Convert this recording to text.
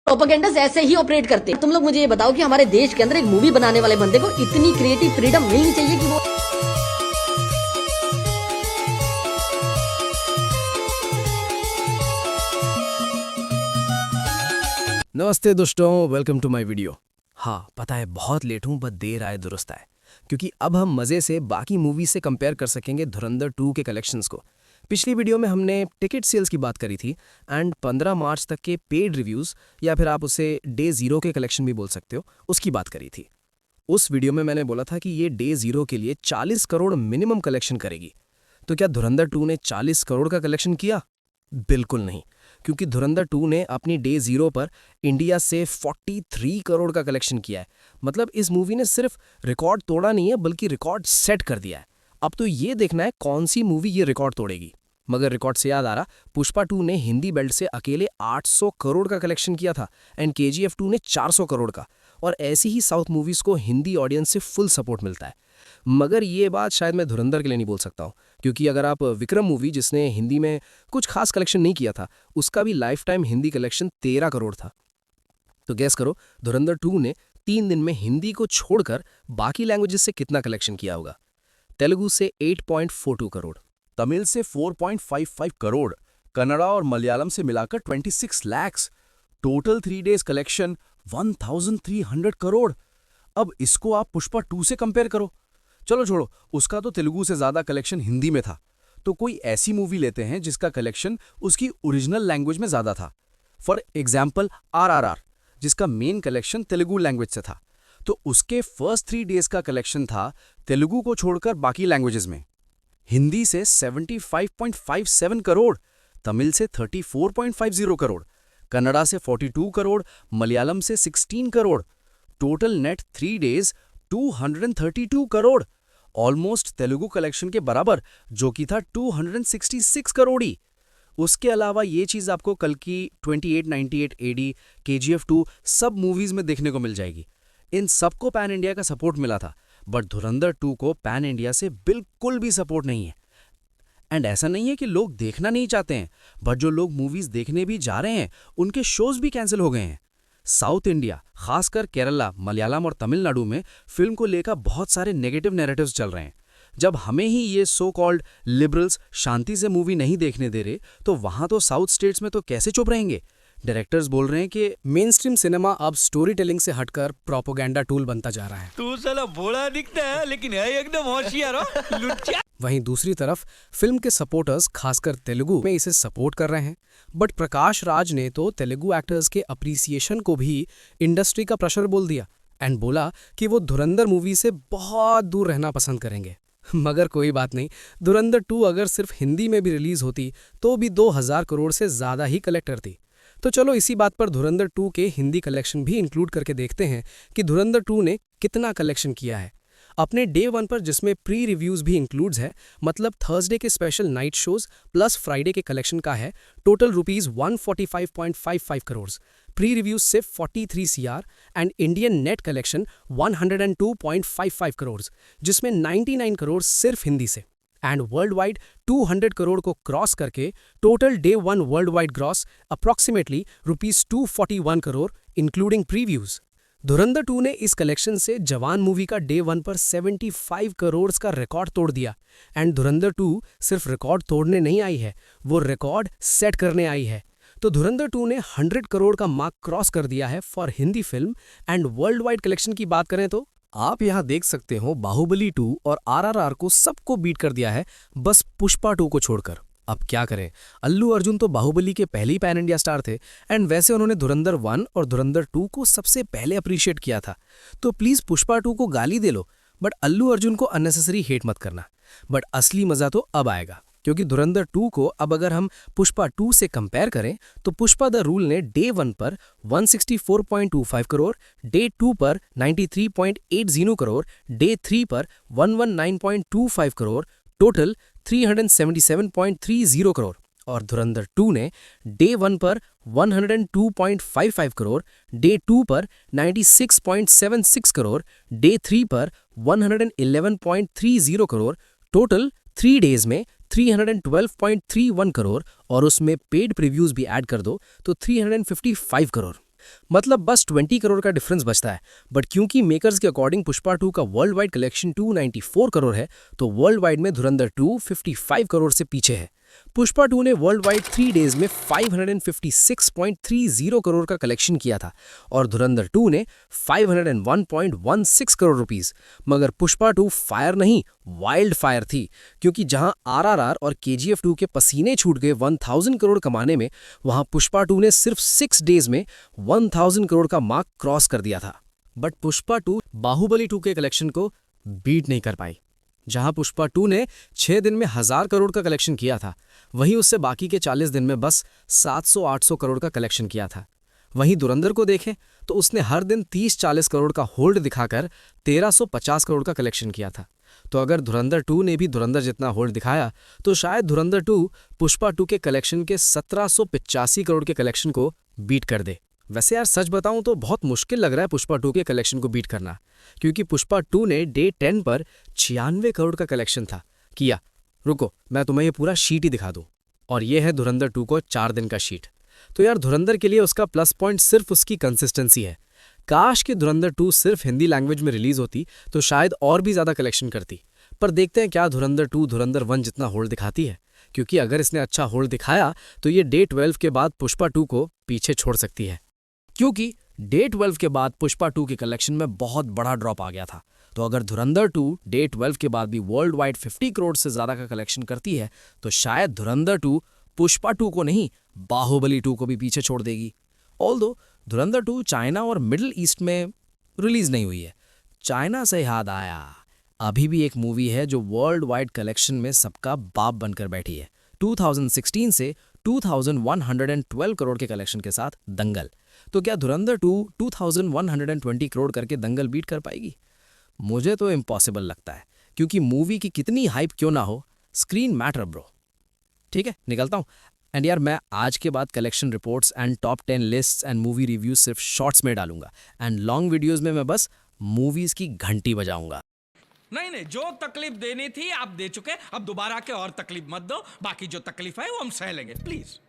Propaganda ऐसे ही operate करते हैं। तुम लोग मुझे ये बताओ कि हमारे देश के अंदर एक मूवी बनाने वाले बंदे को इतनी क्रिएटिव फ्रीडम मिलनी चाहिए कि वो नमस्ते दोस्तों, वेलकम टू माय वीडियो। हाँ, पता है बहुत लेट हूँ, बट देर आए दुरुस्त आए, क्योंकि अब हम मज़े से बाकी मूवी से कंपेयर कर सकेंगे धुरंधर 2 के कलेक्शंस को। पिछली वीडियो में हमने टिकट सेल्स की बात करी थी एंड 15 मार्च तक के पेड रिव्यूज़, या फिर आप उसे डे ज़ीरो के कलेक्शन भी बोल सकते हो, उसकी बात करी थी। उस वीडियो में मैंने बोला था कि ये डे ज़ीरो के लिए 40 करोड़ मिनिमम कलेक्शन करेगी। तो क्या धुरंधर 2 ने 40 करोड़ का कलेक्शन किया? बिल्कुल नहीं, क्योंकि धुरंधर 2 ने अपनी डे ज़ीरो पर इंडिया से 43 करोड़ का कलेक्शन किया है। मतलब इस मूवी ने सिर्फ रिकॉर्ड तोड़ा नहीं है, बल्कि रिकॉर्ड सेट कर दिया है। अब तो ये देखना है कौन सी मूवी ये रिकॉर्ड तोड़ेगी। मगर रिकॉर्ड से याद आ रहा, पुष्पा 2 ने हिंदी बेल्ट से अकेले 800 करोड़ का कलेक्शन किया था एंड KGF 2 ने 400 करोड़ का। और ऐसी ही साउथ मूवीज़ को हिंदी ऑडियंस से फुल सपोर्ट मिलता है। मगर ये बात शायद मैं धुरंधर के लिए नहीं बोल सकता हूँ, क्योंकि अगर आप विक्रम मूवी, जिसने हिंदी में कुछ खास कलेक्शन नहीं किया था, उसका भी life time Hindi collection 13 crore था। तो गैस करो धुरंधर 2 ने 3 दिन में हिंदी को छोड़कर बाकी लैंग्वेजेस से कितना कलेक्शन किया होगा। तेलुगु से 8.42 करोड़, तमिल से 4.55 करोड़, कन्नड़ा और मलयालम से मिलाकर 26 lakh. Total 3 days collection 1300 crore. अब इसको आप पुष्पा 2 से कंपेयर करो। चलो छोड़ो, उसका तो तेलुगु से ज्यादा कलेक्शन हिंदी में था। तो कोई ऐसी मूवी लेते हैं जिसका कलेक्शन उसकी ओरिजिनल लैंग्वेज में ज्यादा था। फॉर एग्जाम्पल RRR, जिसका मेन कलेक्शन तेलुगु लैंग्वेज से था, तो उसके फर्स्ट 3 डेज का कलेक्शन था तेलुगु को छोड़कर बाकी लैंग्वेजेस में। हिंदी से 75.57 करोड़, तमिल से 34.50 करोड़, कन्नड़ा से 42 करोड़, मलयालम से 16 crore. Total net 3 days 232 crore, almost Telugu collection के बराबर, जो कि था 266 करोड़ ही। उसके अलावा ये चीज़ आपको कल की 2898 AD, KGF 2 सब मूवीज़ में देखने को मिल जाएगी। इन सबको पैन इंडिया का सपोर्ट मिला था, बट धुरंधर 2 को पैन इंडिया से बिल्कुल भी सपोर्ट नहीं है। एंड ऐसा नहीं है कि लोग देखना नहीं चाहते हैं, बट जो लोग मूवीज़ देखने भी जा रहे हैं, उनके शोज़ भी कैंसिल हो गए हैं। साउथ इंडिया, खासकर केरला, मलयालम और तमिलनाडु में फिल्म को लेकर बहुत सारे नेगेटिव नैरेटिव्स चल रहे हैं। जब हमें ही ये सो कॉल्ड लिबरल्स शांति से मूवी नहीं देखने दे रहे, तो वहाँ तो साउथ स्टेट्स में तो कैसे चुप रहेंगे। डायरेक्टर्स बोल रहे हैं कि मेन स्ट्रीम सिनेमा अब स्टोरी टेलिंग से हटकर प्रोपेगेंडा टूल बनता जा रहा है। तू साला भोला दिखता है, लेकिन है एकदम होशियार हो, लुच्चा। वहीं दूसरी तरफ फिल्म के सपोर्टर्स, खासकर तेलुगु में, इसे सपोर्ट कर रहे हैं। बट प्रकाश राज ने तो तेलुगु एक्टर्स के अप्रिसिएशन को भी इंडस्ट्री का प्रेशर बोल दिया एंड बोला कि वो धुरंधर मूवी से बहुत दूर रहना पसंद करेंगे। मगर कोई बात नहीं, धुरंधर 2 अगर सिर्फ हिंदी में भी रिलीज होती तो भी 2000 करोड़ से ज़्यादा ही कलेक्ट करती। तो चलो इसी बात पर धुरंधर 2 के हिंदी कलेक्शन भी इंक्लूड करके देखते हैं कि धुरंधर 2 ने कितना कलेक्शन किया है। अपने डे 1 पर, जिसमें प्री रिव्यूज़ भी इंक्लूड्स है, मतलब थर्सडे के special night shows plus Friday के कलेक्शन का है total rupees 145.55 crore, pre reviews से 43 CR and Indian net collection 102.55 crore, जिसमें 99 करोड़ सिर्फ हिंदी से। एंड वर्ल्ड वाइड 200 करोड़ को क्रॉस करके total day 1 world wide gross approximately rupees 241 crore including previews. धुरंधर 2 ने इस कलेक्शन से जवान मूवी का डे 1 पर 75 करोड़ का रिकॉर्ड तोड़ दिया। एंड धुरंधर 2 सिर्फ रिकॉर्ड तोड़ने नहीं आई है, वो रिकॉर्ड सेट करने आई है। तो धुरंधर 2 ने 100 करोड़ का मार्क क्रॉस कर दिया है for Hindi film. And world wide collection की बात करें तो आप यहाँ देख सकते हो, बाहुबली 2 और RRR को सबको बीट कर दिया है, बस पुष्पा 2 को छोड़कर। अब क्या करें, अल्लू अर्जुन तो बाहुबली के पहले ही पैन इंडिया स्टार थे एंड वैसे उन्होंने धुरंधर 1 और धुरंधर 2 को सबसे पहले अप्रिशिएट किया था। तो प्लीज़ पुष्पा 2 को गाली दे लो, बट अल्लू अर्जुन को अननेसेसरी हेट मत करना। बट असली मज़ा तो अब आएगा, क्योंकि धुरंधर 2 को अब अगर हम पुष्पा 2 से कंपेयर करें तो पुष्पा द रूल ने डे 1 पर 164.25 करोड़, डे 2 पर 93.80 करोड़, डे 3 पर 119.25 करोड़, टोटल 377.30 करोड़। और धुरंधर 2 ने डे 1 पर 102.55 करोड़, डे 2 पर 96.76 करोड़, डे 3 पर 111.30 करोड़, टोटल 3 डेज में 312.31 करोड़, और उसमें पेड प्रीव्यूज भी ऐड कर दो तो 355 करोड़। मतलब बस 20 करोड़ का डिफरेंस बचता है। बट क्योंकि मेकर्स के अकॉर्डिंग पुष्पा 2 का वर्ल्ड वाइड कलेक्शन 294 करोड़ है, तो वर्ल्ड वाइड में धुरंधर 2 55 करोड़ से पीछे है। पुष्पा 2 ने वर्ल्ड वाइड 3 डेज में 556.30 करोड़ का कलेक्शन किया था और धुरंधर 2 ने 501.16 करोड़ रुपीस। मगर पुष्पा 2 फायर नहीं, वाइल्ड फायर थी, क्योंकि जहां आरआरआर और केजीएफ 2 के पसीने छूट गए 1000 करोड़ कमाने में, वहां पुष्पा 2 ने सिर्फ 6 डेज में 1000 करोड़ का मार्क क्रॉस कर दिया था। बट पुष्पा 2 बाहुबली 2 के कलेक्शन को बीट नहीं कर पाई। जहां पुष्पा 2 ने 6 दिन में 1000 करोड़ का कलेक्शन किया था, वहीं उससे बाकी के 40 दिन में बस 700-800 करोड़ का कलेक्शन किया था। वहीं धुरंधर को देखें तो उसने हर दिन 30-40 करोड़ का होल्ड दिखाकर 1350 करोड़ का कलेक्शन किया था। तो अगर धुरंधर 2 ने भी धुरंधर जितना होल्ड दिखाया, तो शायद धुरंधर 2 पुष्पा 2 के कलेक्शन के 1785 करोड़ के कलेक्शन को बीट कर दे। वैसे यार सच बताऊं तो बहुत मुश्किल लग रहा है पुष्पा 2 के कलेक्शन को बीट करना, क्योंकि पुष्पा 2 ने डे 10 पर 96 करोड़ का कलेक्शन था किया। रुको, मैं तुम्हें ये पूरा शीट ही दिखा दूं। और ये है धुरंधर 2 को 4 दिन का शीट। तो यार धुरंधर के लिए उसका प्लस पॉइंट सिर्फ उसकी कंसिस्टेंसी है। काश कि धुरंधर 2 सिर्फ हिंदी लैंग्वेज में रिलीज होती तो शायद और भी ज्यादा कलेक्शन करती। पर देखते हैं क्या धुरंधर 2 धुरंधर 1 जितना होल्ड दिखाती है, क्योंकि अगर इसने अच्छा होल्ड दिखाया तो ये डे 12 के बाद पुष्पा 2 को पीछे छोड़ सकती है, क्योंकि डे 12 के बाद पुष्पा 2 के कलेक्शन में बहुत बड़ा ड्रॉप आ गया था। तो अगर धुरंधर 2 डे 12 के बाद भी वर्ल्ड वाइड 50 करोड़ से ज्यादा का कलेक्शन करती है, तो शायद धुरंधर 2 पुष्पा 2 को नहीं, बाहुबली 2 को भी पीछे छोड़ देगी। ऑल्दो धुरंधर 2 चाइना और मिडिल ईस्ट में रिलीज नहीं हुई है। चाइना से याद आया, अभी भी एक मूवी है जो वर्ल्ड वाइड कलेक्शन में सबका बाप बनकर बैठी है। 2016 से 2112 करोड़ के कलेक्शन के साथ दंगल। तो क्या धुरंधर 2 2120 करोड़ करके दंगल बीट कर पाएगी? मुझे तो इम्पॉसिबल लगता है, क्योंकि मूवी की कितनी हाइप क्यों ना हो, स्क्रीन मैटर ब्रो। ठीक है, निकलता हूँ। एंड यार मैं आज के बाद collection reports and top 10 lists and movie reviews सिर्फ शॉर्ट्स में डालूंगा, एंड लॉन्ग वीडियोस में मैं बस मूवीज की घंटी बजाऊंगा। नहीं नहीं, जो तकलीफ देनी थी आप दे चुके, अब दोबारा के और तकलीफ मत दो। बाकी जो तकलीफ है वो हम सह लेंगे, प्लीज।